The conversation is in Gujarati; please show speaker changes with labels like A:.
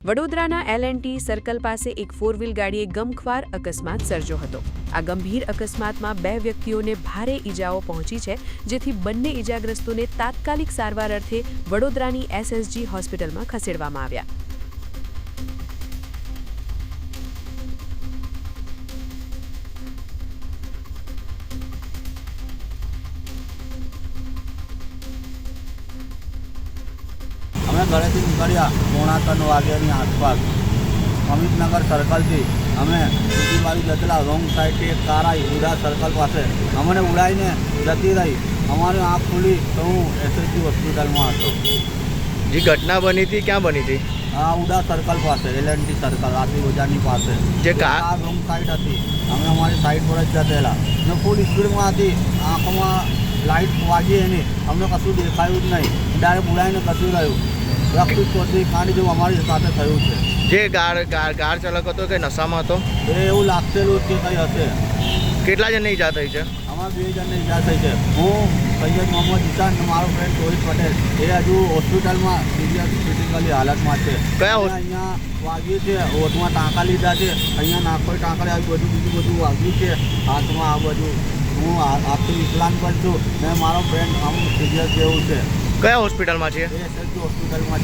A: વડોદરાના L&T સર્કલ પાસે એક 4 વ્હીલ ગાડીએ ગમખ્વાર અકસ્માત સર્જ્યો હતો। આ ગંભીર અકસ્માતમાં 2 વ્યક્તિઓને ભારે ઈજાઓ પહોંચી છે, જેથી બંને ઈજાગ્રસ્તોને તાત્કાલિક સારવાર અર્થે વડોદરાની SSG હોસ્પિટલમાં ખસેડવામાં આવ્યા।
B: અમે ઘરેથી નીકળ્યા 3:45 વાગ્યાની આસપાસ અમિતનગર સર્કલથી અમે બીજી બાજુ જતેલા રોંગ સાઈડથી એક કાર આવી ઉડા સર્કલ પાસે અમને ઉડાવીને જતી રહી। અમારી આંખ ખુલી તો હું SSG હોસ્પિટલમાં હતો।
C: જે ઘટના બની હતી ક્યાં બની હતી?
B: હા, ઉડા સર્કલ પાસે L&T સર્કલ આથી ઓજાની પાસે
C: જે કાર
B: રોંગ સાઈડ હતી। અમે અમારી સાઈડ પર જ જતેલા ને ફૂલ સ્પીડમાં હતી। આંખમાં લાઇટ વાગી એની અમને કશું દેખાયું જ નહીં। ડાયરેક્ટ ઉડાવીને કશું રહ્યું રક્ત ચોથી કાંડી જેવું અમારી સાથે થયું છે।
C: જે કાર ચાલક હતો કે નશામાં હતો?
B: એવું લાગતેલું કે કંઈ હશે।
C: કેટલા જણને ઈજા થઈ છે?
B: અમારા 2 જણને ઈજા થઈ છે। હું સૈયદ મોહમ્મદ ઈશાન અને મારો ફ્રેન્ડ રોહિત પટેલ એ હજુ હોસ્પિટલમાં સિરિયસ ક્રિટિકલી હાલતમાં છે।
C: કયા
B: અહીંયા વાગ્યું છે, હોઠમાં ટાંકા લીધા છે, અહીંયા નાકોએ ટાંકા આવી બીજું બધું વાગ્યું છે હાથમાં। આ બધું હું આખી વિકલાંગ પણ છું ને મારો ફ્રેન્ડ આમ સિરિયસ જેવું છે।
C: કયા હોસ્પિટલમાં છે?
B: SSG હોસ્પિટલમાં છે।